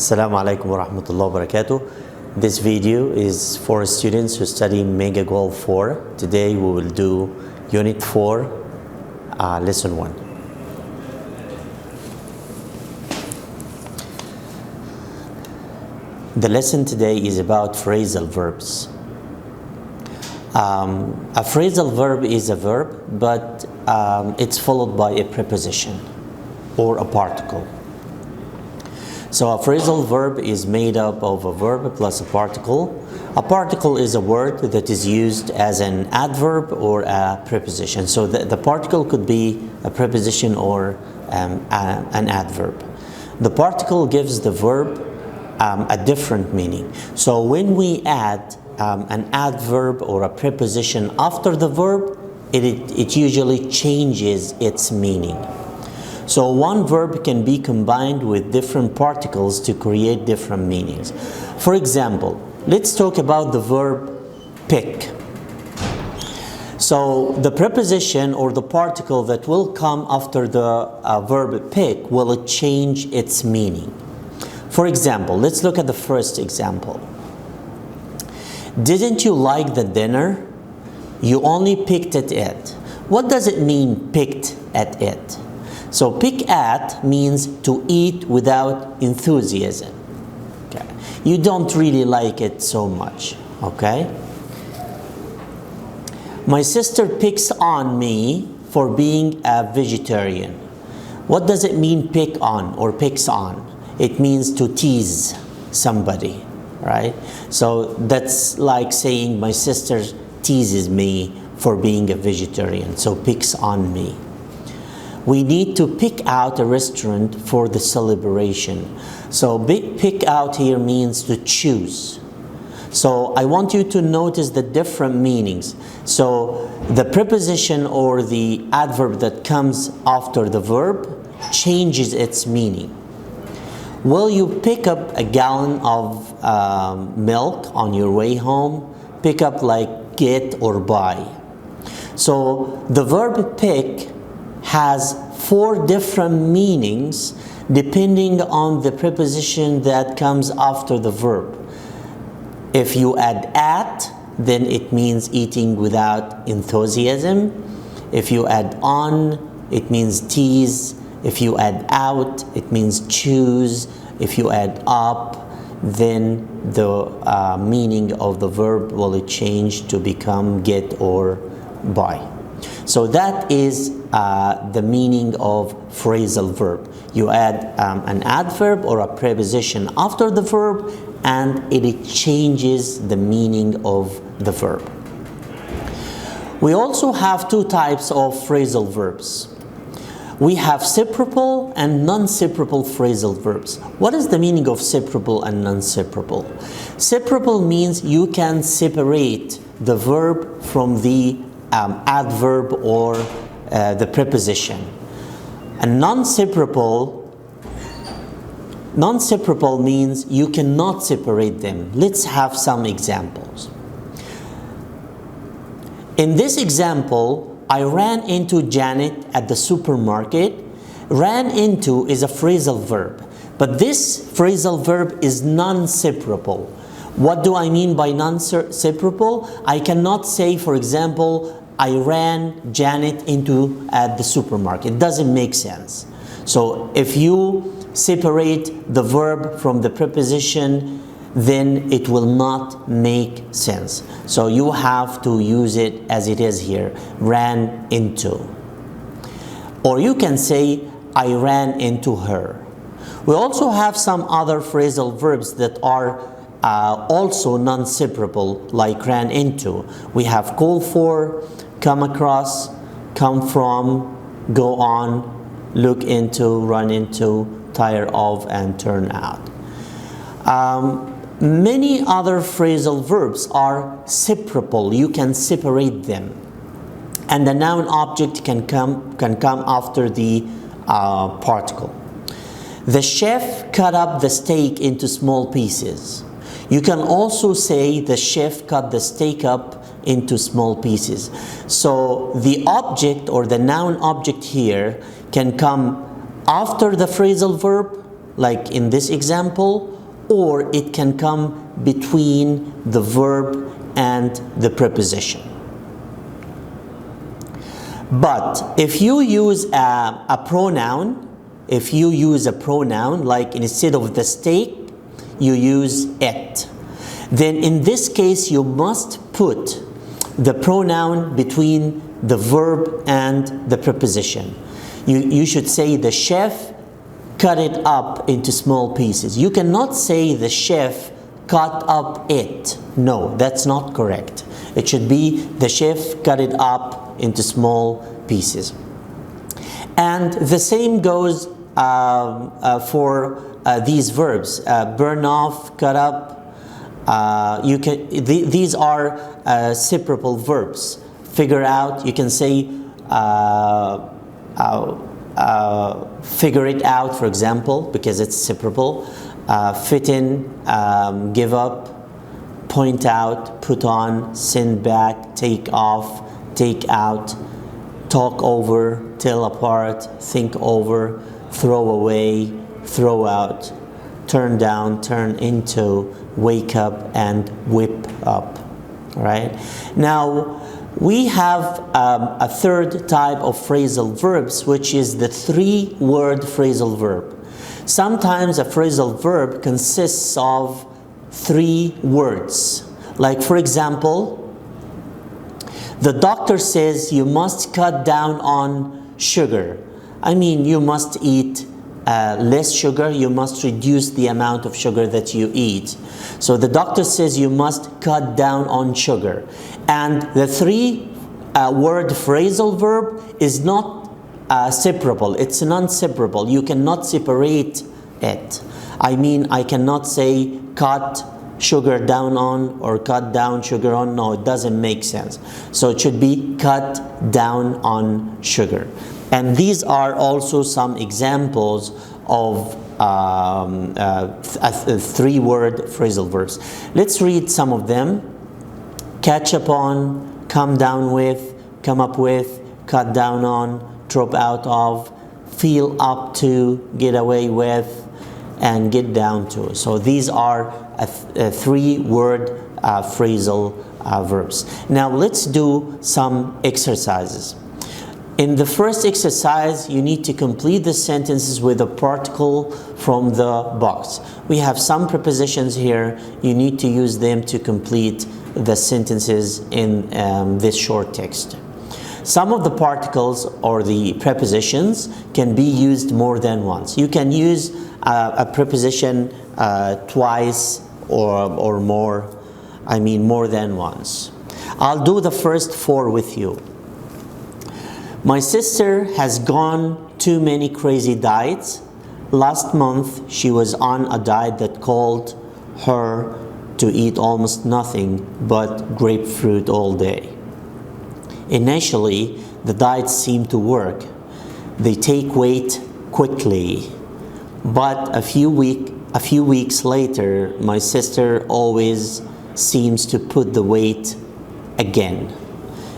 Assalamu alaikum wa rahmatullahi wa barakatuh. This video is for students who study Mega Goal 4. Today we will do Unit 4, Lesson 1. The lesson today is about phrasal verbs. A phrasal verb is a verb, but it's followed by a preposition or a particle. So a phrasal verb is made up of a verb plus a particle. A particle is a word that is used as an adverb or a preposition. So the particle could be a preposition or an adverb. The particle gives the verb a different meaning. So when we add an adverb or a preposition after the verb, it usually changes its meaning. So one verb can be combined with different particles to create different meanings. For example, let's talk about the verb pick. So the preposition or the particle that will come after the verb pick will change its meaning. For example, let's look at the first example. Didn't you like the dinner? You only picked at it. What does it mean, picked at it? So pick at means to eat without enthusiasm. Okay. You don't really like it so much. Okay. My sister picks on me for being a vegetarian. What does it mean, pick on or picks on? It means to tease somebody, right? So that's like saying my sister teases me for being a vegetarian. So picks on me. We need to pick out a restaurant for the celebration. So pick out here means to choose. So I want you to notice the different meanings. So the preposition or the adverb that comes after the verb changes its meaning. Will you pick up a gallon of milk on your way home? Pick up like get or buy. So the verb pick has 4 different meanings depending on the preposition that comes after the verb. If you add at, then it means eating without enthusiasm. If you add on, it means tease. If you add out, it means choose. If you add up, then the meaning of the verb will change to become get or buy. So that is the meaning of phrasal verb. You add an adverb or a preposition after the verb and it changes the meaning of the verb. We also have 2 types of phrasal verbs. We have separable and non-separable phrasal verbs. What is the meaning of separable and non-separable? Separable means you can separate the verb from the adverb or the preposition. And non-separable means you cannot separate them. Let's have some examples. In this example, I ran into Janet at the supermarket. Ran into is a phrasal verb, but this phrasal verb is non-separable. What do I mean by non-separable? I cannot say, for example, I ran Janet into the supermarket. It doesn't make sense. So if you separate the verb from the preposition, then it will not make sense. So you have to use it as it is here, ran into. Or you can say, I ran into her. We also have some other phrasal verbs that are also non-separable, like ran into. We have call for, come across, come from, go on, look into, run into, tire of, and turn out. Many other phrasal verbs are separable. You can separate them. And the noun object can come after the particle. The chef cut up the steak into small pieces. You can also say the chef cut the steak up into small pieces. So the object or the noun object here can come after the phrasal verb like in this example, or it can come between the verb and the preposition. But if you use a pronoun, like instead of the steak, you use it, then in this case you must put the pronoun between the verb and the preposition. You should say the chef cut it up into small pieces. You cannot say the chef cut up it. No, that's not correct. It should be the chef cut it up into small pieces. And the same goes for these verbs. Burn off, cut up. These are separable verbs. Figure out, you can say figure it out, for example, because it's separable. Fit in, give up, point out, put on, send back, take off, take out, talk over, tell apart, think over, throw away, throw out, turn down, turn into, wake up, and whip up. All right? Now, we have a third type of phrasal verbs, which is the three-word phrasal verb. Sometimes a phrasal verb consists of 3 words. Like, for example, the doctor says you must cut down on sugar. I mean, you must eat less sugar, you must reduce the amount of sugar that you eat. So the doctor says you must cut down on sugar. And the 3-word phrasal verb is not separable. It's non-separable. You cannot separate it. I mean, I cannot say cut sugar down on or cut down sugar on. No, it doesn't make sense. So it should be cut down on sugar. And these are also some examples of 3-word phrasal verbs. Let's read some of them. Catch up on, come down with, come up with, cut down on, drop out of, feel up to, get away with, and get down to. So these are 3-word phrasal verbs. Now let's do some exercises. In the first exercise, you need to complete the sentences with a particle from the box. We have some prepositions here. You need to use them to complete the sentences in this short text. Some of the particles or the prepositions can be used more than once. You can use a preposition twice or more, I mean more than once. I'll do the first 4 with you. My sister has gone too many crazy diets. Last month, she was on a diet that called her to eat almost nothing but grapefruit all day. Initially, the diets seem to work. They take weight quickly. But a few weeks later, my sister always seems to put the weight again.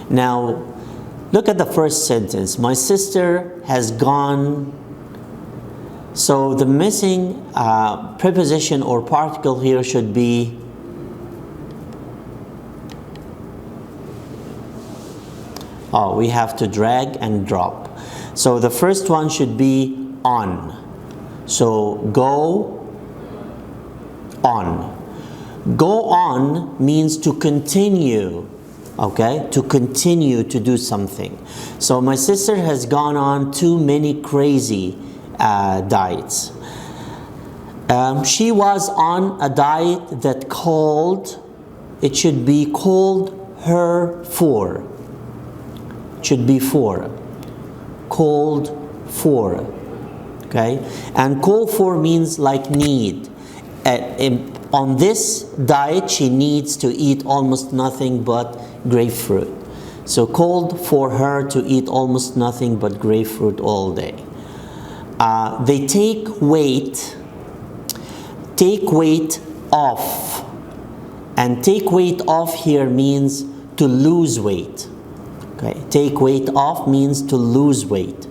Now, look at the first sentence. My sister has gone. So the missing preposition or particle here should be we have to drag and drop. So the first one should be on. So go on. Go on means to continue. Okay, to continue to do something. So my sister has gone on too many crazy diets. She was on a diet that called, it should be called her for. It should be for. Called for. Okay, and call for means like need. On this diet, she needs to eat almost nothing but grapefruit. So called for her to eat almost nothing but grapefruit all day. They take weight off. And take weight off here means to lose weight. Okay, take weight off means to lose weight.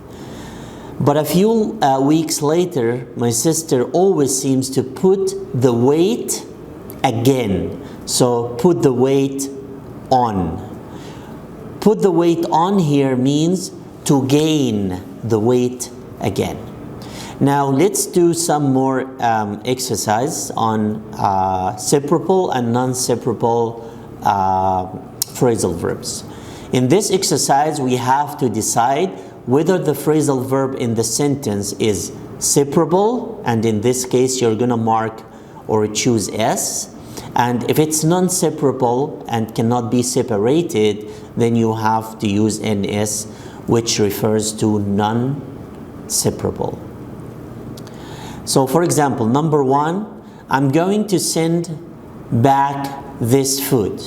But a few weeks later, my sister always seems to put the weight again. So put the weight on. Put the weight on here means to gain the weight again. Now let's do some more exercise on separable and non-separable phrasal verbs. In this exercise, we have to decide whether the phrasal verb in the sentence is separable, and in this case you're going to mark or choose S. And if it's non-separable and cannot be separated, then you have to use NS, which refers to non-separable. So for example, number 1, I'm going to send back this food.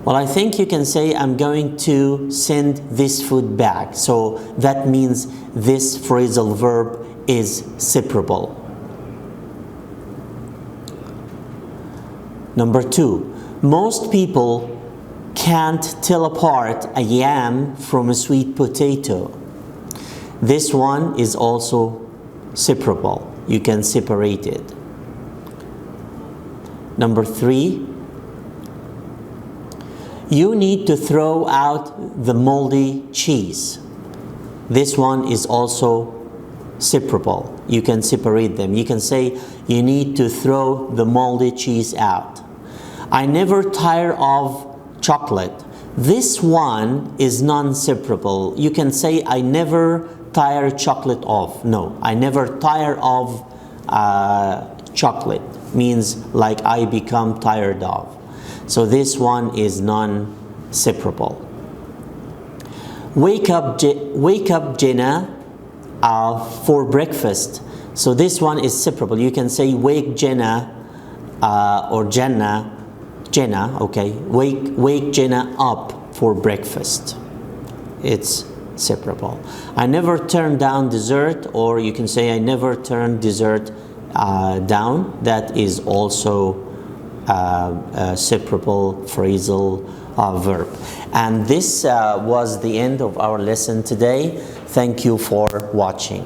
Well, I think you can say I'm going to send this food back. So that means this phrasal verb is separable. Number 2, most people can't tell apart a yam from a sweet potato. This one is also separable. You can separate it. Number 3, you need to throw out the moldy cheese. This one is also separable. You can separate them. You can say you need to throw the moldy cheese out. I never tire of chocolate. This one is non-separable. You can say I never tire chocolate of. No, I never tire of chocolate. Means like I become tired of. So this one is non-separable. Wake up Jenna for breakfast. So this one is separable. You can say wake Jenna or Jenna, okay. Wake Jenna up for breakfast. It's separable. I never turn down dessert, or you can say I never turn dessert down. That is also a separable phrasal verb. And this was the end of our lesson today. Thank you for watching.